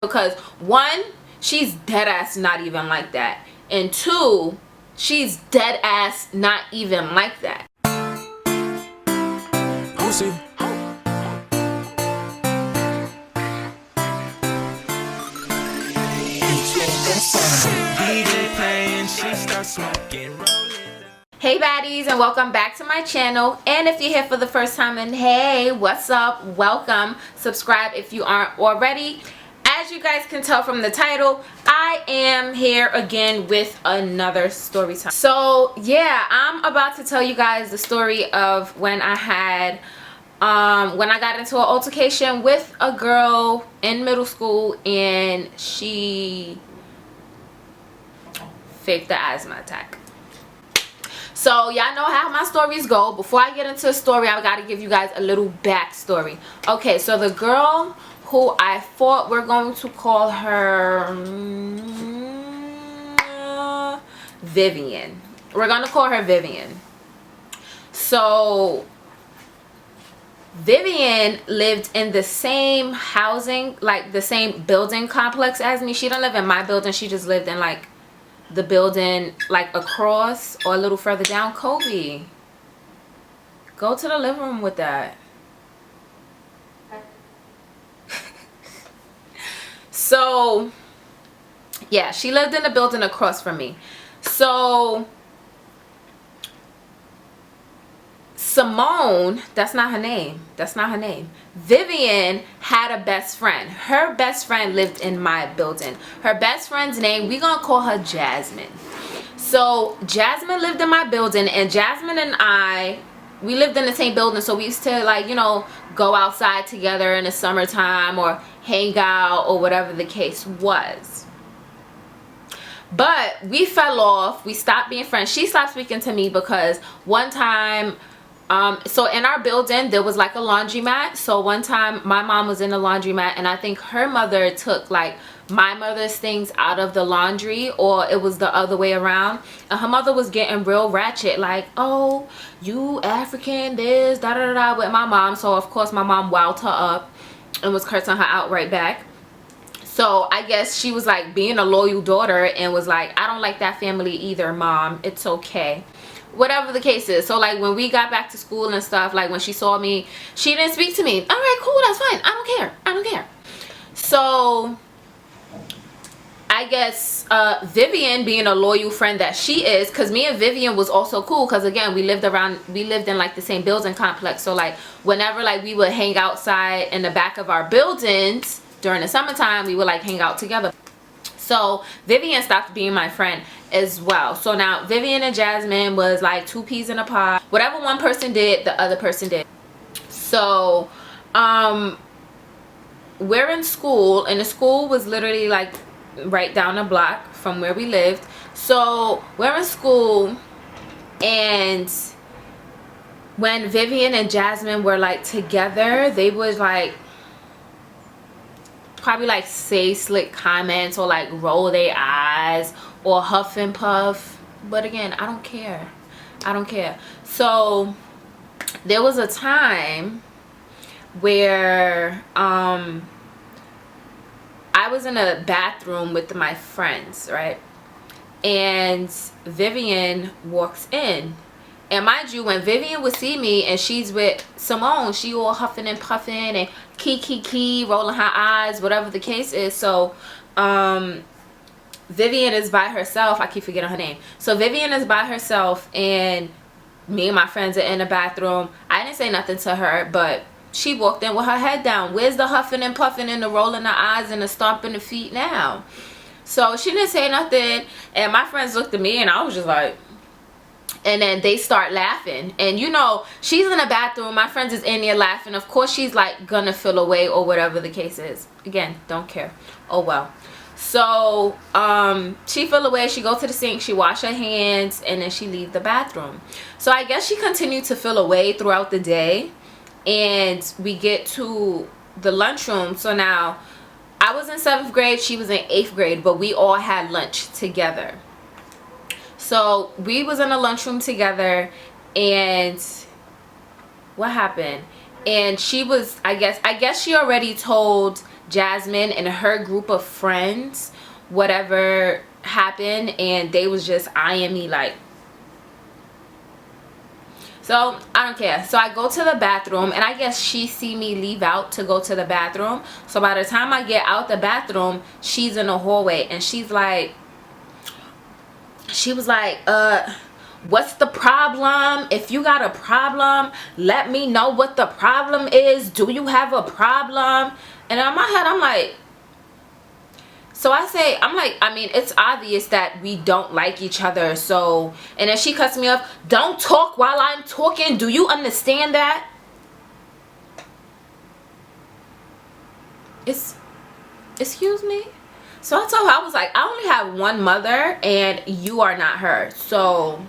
Because one, she's dead ass not even like that, and two, she's dead ass not even like that. Hey baddies, and welcome back to my channel. And if you're here for the first time, and hey, what's up, welcome. Subscribe if you aren't already. As you guys can tell from the title, I am here again with another story time. So yeah, I'm about to tell you guys the story of when I got into an altercation with a girl in middle school, and she faked the asthma attack. So y'all know how my stories go. Before I get into the story, I gotta give you guys a little backstory. Okay, so the girl who I thought we're going to call her Vivian. We're gonna call her Vivian. So Vivian lived in the same housing, like the same building complex as me. She didn't live in my building. She just lived in like the building like across or a little further down. Kobe, go to the living room with that. So yeah, she lived in the building across from me. So Simone, that's not her name. That's not her name. Vivian had a best friend. Her best friend lived in my building. Her best friend's name, we're gonna call her Jasmine. So Jasmine lived in my building, and Jasmine and I, we lived in the same building, so we used to, like, you know, go outside together in the summertime or hang out or whatever the case was. But we fell off. We stopped being friends. She stopped speaking to me because one time, so in our building there was like a laundromat. So one time my mom was in the laundromat, and I think her mother took like my mother's things out of the laundry, or it was the other way around, and her mother was getting real ratchet, like, oh, you African this da da da with my mom. So of course my mom wowed her up and was cursing her out right back. So I guess she was like being a loyal daughter and was like, I don't like that family either, mom, it's okay, whatever the case is. So like when we got back to school and stuff, like when she saw me, she didn't speak to me. All right, cool, that's fine, I don't care, I don't care. So I guess Vivian, being a loyal friend that she is, because me and Vivian was also cool, because again, we lived in like the same building complex. So like whenever like we would hang outside in the back of our buildings during the summertime, we would like hang out together. So Vivian stopped being my friend as well. So now Vivian and Jasmine was like two peas in a pod. Whatever one person did, the other person did. So we're in school, and the school was literally like right down the block from where we lived. So we're in school, and when Vivian and Jasmine were like together, they would like probably like say slick comments or like roll their eyes or huff and puff. But again, I don't care. I don't care. So there was a time where I was in a bathroom with my friends, right? And Vivian walks in. And mind you, when Vivian would see me and she's with Simone, she all huffing and puffing and key, rolling her eyes, whatever the case is. So Vivian is by herself. I keep forgetting her name. So Vivian is by herself, and me and my friends are in the bathroom. I didn't say nothing to her, but she walked in with her head down. Where's the huffing and puffing and the rolling the eyes and the stomping the feet now? So she didn't say nothing, and my friends looked at me, and I was just like, and then they start laughing. And you know, she's in the bathroom, my friends is in there laughing. Of course she's like gonna feel away or whatever the case is. Again, don't care. Oh well. So she fell away, she go to the sink, she wash her hands, and then she leave the bathroom. So I guess she continued to feel away throughout the day, and we get to the lunchroom. So now I was in 7th grade, she was in 8th grade, but we all had lunch together. So we was in a lunchroom together, and what happened? And she was, I guess she already told Jasmine and her group of friends, whatever happened, and they was just eyeing me like. So I don't care. So I go to the bathroom, and I guess she see me leave out to go to the bathroom. So by the time I get out the bathroom, she's in the hallway, and she was like, what's the problem? If you got a problem, let me know what the problem is. Do you have a problem? And in my head, I'm like, so I mean, it's obvious that we don't like each other. So, and then she cuts me off. Don't talk while I'm talking. Do you understand that? Excuse me? So I told her, I was like, I only have one mother and you are not her. So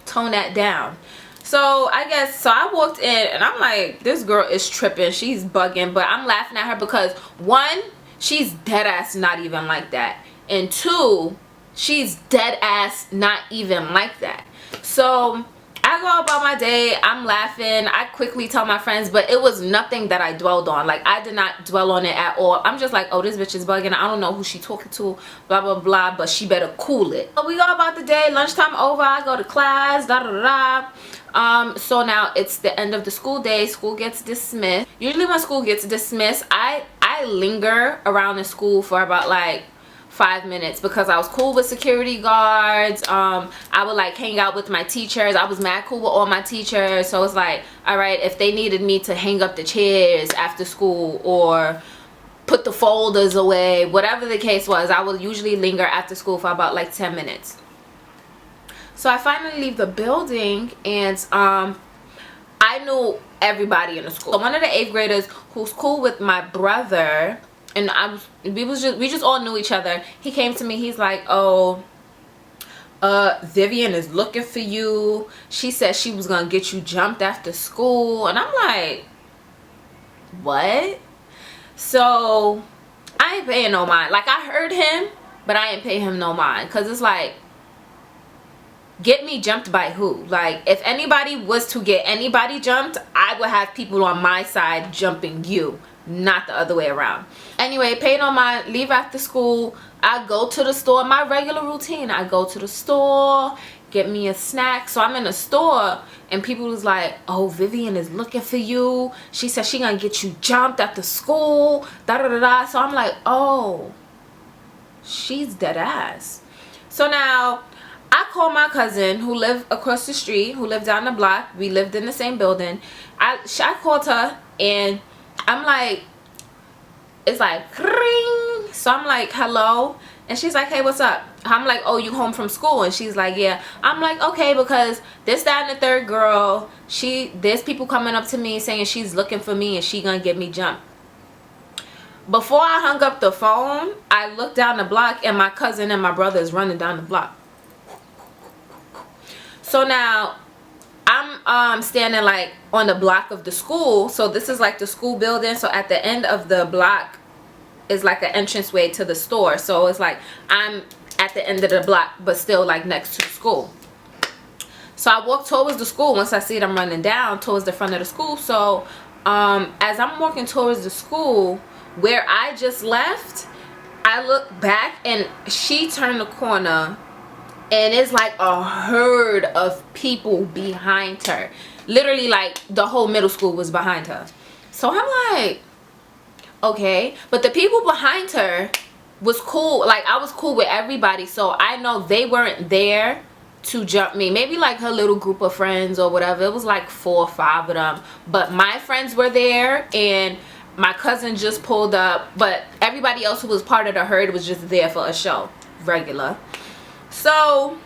tone that down. So I guess, so I walked in and I'm like, this girl is tripping. She's bugging. But I'm laughing at her because, one, she's dead ass not even like that, and two, she's dead ass not even like that. So I go about my day, I'm laughing, I quickly tell my friends, but it was nothing that I dwelled on. Like, I did not dwell on it at all. I'm just like, oh, this bitch is bugging, I don't know who she talking to, blah blah blah, but she better cool it. So we go about the day, lunchtime over, I go to class, da da da. So now it's the end of the school day, school gets dismissed. Usually when school gets dismissed, I linger around the school for about like 5 minutes because I was cool with security guards. I would like hang out with my teachers. I was mad cool with all my teachers. So it's like, all right, if they needed me to hang up the chairs after school or put the folders away, whatever the case was, I would usually linger after school for about like 10 minutes. So I finally leave the building, and I knew everybody in the school. So one of the 8th graders who's cool with my brother, and we just all knew each other. He came to me, he's like, oh, Vivian is looking for you. She said she was gonna get you jumped after school. And I'm like, what? So I ain't paying no mind. Like, I heard him, but I ain't pay him no mind, because it's like, get me jumped by who? Like, if anybody was to get anybody jumped, I would have people on my side jumping you, not the other way around. Anyway, paid on my leave after school. I go to the store, my regular routine. I go to the store, get me a snack. So I'm in the store, and people was like, oh, Vivian is looking for you. She said she gonna get you jumped after school, da da da da. So I'm like, oh, she's dead ass. So now I called my cousin who lived across the street, who lived down the block. We lived in the same building. I called her, and I'm like, it's like ring. So I'm like, hello, and she's like, hey, what's up? I'm like, oh, you home from school? And she's like, yeah. I'm like, okay, because this, that, and the third girl, there's people coming up to me saying she's looking for me and she gonna get me jumped. Before I hung up the phone, I looked down the block, and my cousin and my brother is running down the block. So now I'm standing like on the block of the school. So this is like the school building. So at the end of the block is like an entranceway to the store. So it's like I'm at the end of the block, but still like next to the school. So I walk towards the school once I see them running down towards the front of the school. So as I'm walking towards the school where I just left, I look back, and she turned the corner, and it's like a herd of people behind her. Literally, like, the whole middle school was behind her. So I'm like, okay. But the people behind her was cool. Like, I was cool with everybody. So I know they weren't there to jump me. Maybe like her little group of friends or whatever. It was like 4 or 5 of them. But my friends were there, and my cousin just pulled up. But everybody else who was part of the herd was just there for a show. Regular. So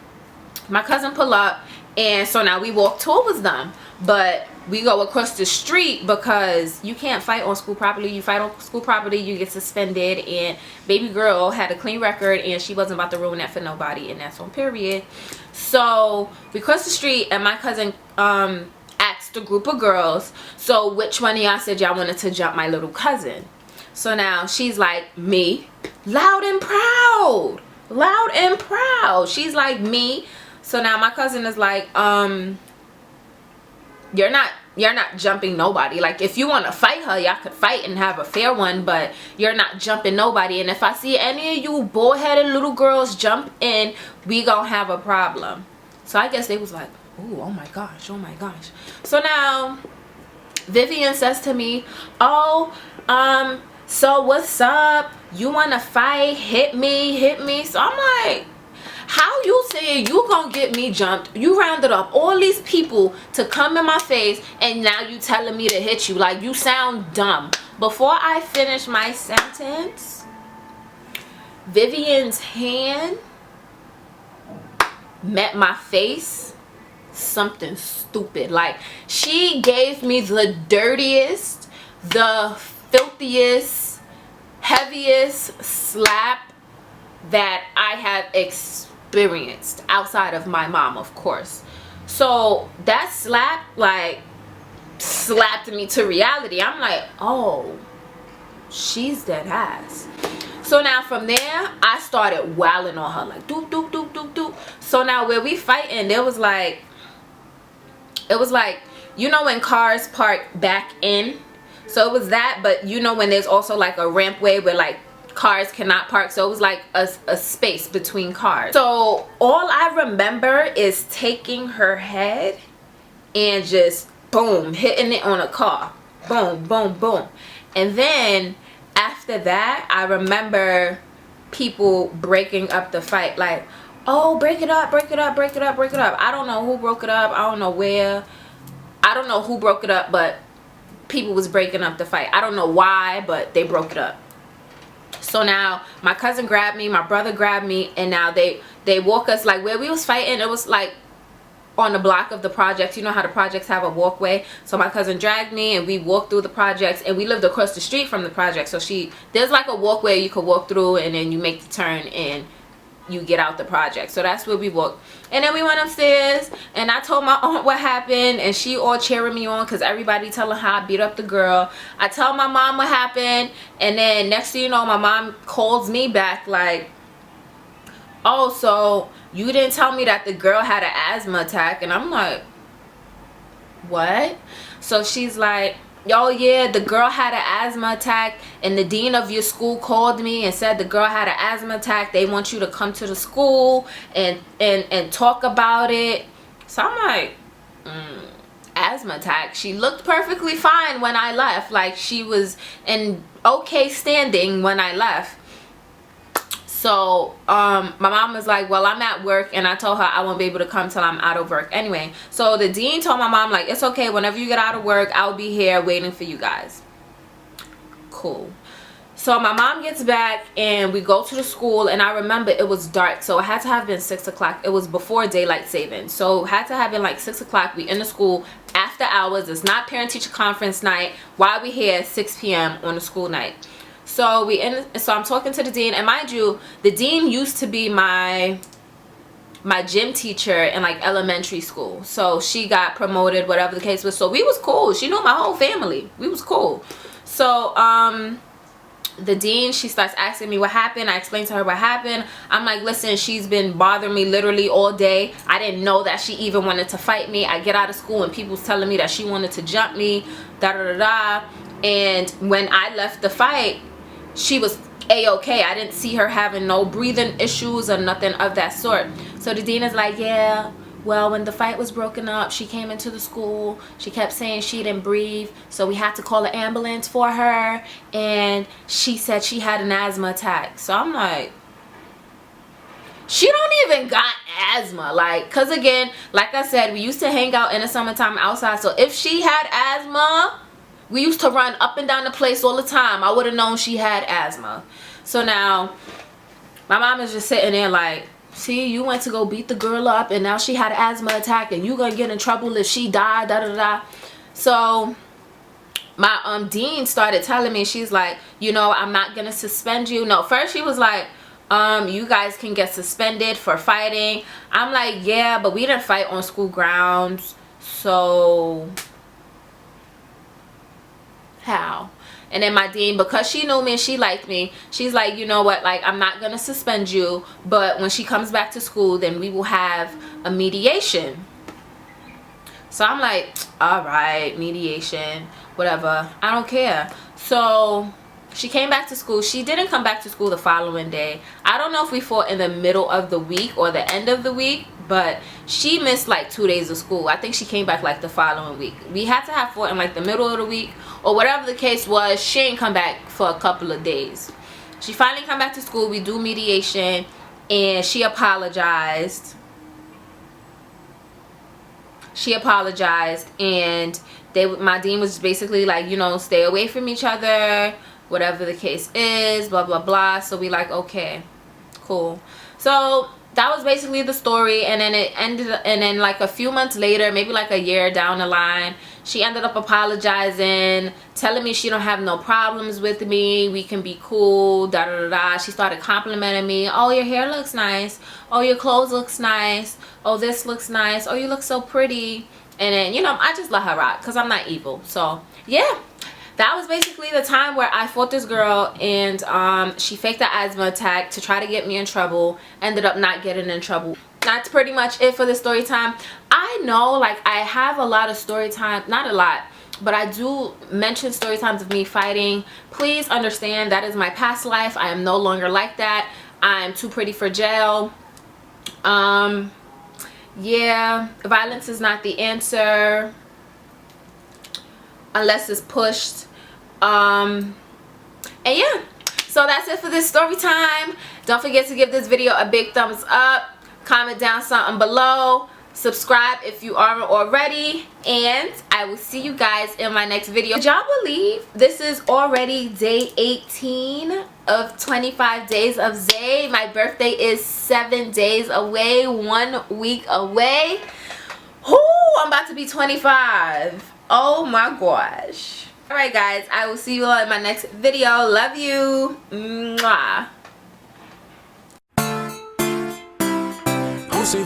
my cousin pull up, and so now we walk towards them, but we go across the street because you can't fight on school property. You fight on school property, you get suspended. And baby girl had a clean record, and she wasn't about to ruin that for nobody, and that's on period. So we cross the street, and my cousin asked a group of girls, so which one of y'all said y'all wanted to jump my little cousin? So now she's like, me, loud and proud. Loud and proud. She's like, me. So now my cousin is like, you're not you're not jumping nobody. Like, if you want to fight her, y'all could fight and have a fair one, but you're not jumping nobody. And if I see any of you bullheaded little girls jump in, we gonna have a problem. So I guess they was like, ooh, oh my gosh, oh my gosh. So now Vivian says to me, oh, so what's up? You want to fight? Hit me, hit me. So I'm like, how you saying you gonna get me jumped? You rounded up all these people to come in my face, and now you telling me to hit you. Like, you sound dumb. Before I finish my sentence, Vivian's hand met my face. Something stupid. Like, she gave me the dirtiest, the filthiest, heaviest slap that I have experienced outside of my mom, of course. So that slap, like, slapped me to reality. I'm like, oh, she's dead ass. So now from there, I started wailing on her, like, doop, doop, doop, doop, doop. So now where we fighting, it was like, you know when cars park back in? So it was that, but you know when there's also like a rampway where like cars cannot park. So it was like a space between cars. So all I remember is taking her head and just boom, hitting it on a car. Boom, boom, boom. And then after that, I remember people breaking up the fight. Like, oh, break it up, break it up, break it up, break it up. I don't know who broke it up. I don't know where. I don't know who broke it up, but people was breaking up the fight. I don't know why, but they broke it up. So now my cousin grabbed me, my brother grabbed me, and now they walk us, like where we was fighting, it was like on the block of the projects. You know how the projects have a walkway? So my cousin dragged me and we walked through the projects, and we lived across the street from the project. So there's like a walkway you could walk through, and then you make the turn and you get out the project. So that's where we walked. And then we went upstairs, and I told my aunt what happened, and she all cheering me on because everybody telling how I beat up the girl. I tell my mom what happened, and then next thing you know, my mom calls me back like, oh, so you didn't tell me that the girl had an asthma attack. And I'm like, what? So she's like, oh yeah, the girl had an asthma attack, and the dean of your school called me and said the girl had an asthma attack. They want you to come to the school and talk about it. So I'm like, asthma attack? She looked perfectly fine when I left. Like, she was in okay standing when I left. So my mom was like, well, I'm at work, and I told her I won't be able to come till I'm out of work anyway. So the dean told my mom, like, it's okay, whenever you get out of work, I'll be here waiting for you guys. Cool. So my mom gets back, and we go to the school, and I remember it was dark, so it had to have been 6 o'clock. It was before daylight saving, so it had to have been like 6 o'clock. We in the school after hours. It's not parent-teacher conference night. Why we here 6 p.m. on a school night? So so I'm talking to the dean, and mind you, the dean used to be my gym teacher in like elementary school. So she got promoted, whatever the case was. So we was cool. She knew my whole family. We was cool. So the dean, she starts asking me what happened. I explained to her what happened. I'm like, listen, she's been bothering me literally all day. I didn't know that she even wanted to fight me. I get out of school and people's telling me that she wanted to jump me, da da da da. And when I left the fight, she was a-okay. I didn't see her having no breathing issues or nothing of that sort. So the dean is like, yeah, well, when the fight was broken up, she came into the school. She kept saying she didn't breathe, so we had to call an ambulance for her, and she said she had an asthma attack. So I'm like, she don't even got asthma. Like, because again, like I said, we used to hang out in the summertime outside. So if she had asthma, we used to run up and down the place all the time. I would have known she had asthma. So now my mom is just sitting there like, see, you went to go beat the girl up, and now she had an asthma attack, and you gonna get in trouble if she died, da da da. So my dean started telling me, she's like, you know, I'm not gonna suspend you. No, first she was like, you guys can get suspended for fighting. I'm like, yeah, but we didn't fight on school grounds, so how? And then my dean, because she knew me and she liked me, she's like, you know what, like, I'm not gonna suspend you, but when she comes back to school, then we will have a mediation. So I'm like, all right, mediation, whatever, I don't care. So she came back to school. She didn't come back to school the following day. I don't know if we fought in the middle of the week or the end of the week, but she missed like 2 days of school. I think she came back like the following week. We had to have fought in like the middle of the week or whatever the case was. She ain't come back for a couple of days. She finally come back to school. We do mediation and she apologized. She apologized, and my dean was basically like, you know, stay away from each other, whatever the case is, blah blah blah. So we like, okay, cool. So that was basically the story. And then it ended, and then like a few months later, maybe like a year down the line, she ended up apologizing, telling me she don't have no problems with me, we can be cool, da da da da. She started complimenting me. Oh, your hair looks nice. Oh, your clothes looks nice. Oh, this looks nice. Oh, you look so pretty. And then, you know, I just let her rock because I'm not evil. So yeah, that was basically the time where I fought this girl, and she faked the asthma attack to try to get me in trouble. Ended up not getting in trouble. That's pretty much it for the story time. I know, like, I have a lot of story time, not a lot, but I do mention story times of me fighting. Please understand that is my past life. I am no longer like that. I'm too pretty for jail. Yeah, violence is not the answer unless it's pushed. And yeah, so that's it for this story time. Don't forget to give this video a big thumbs up, comment down something below, subscribe if you aren't already, and I will see you guys in my next video. Could y'all believe this is already day 18 of 25 days of Zay? My birthday is 7 days away, 1 week away. Ooh, I'm about to be 25. Oh my gosh. Alright guys, I will see you all in my next video. Love you. Mwah. See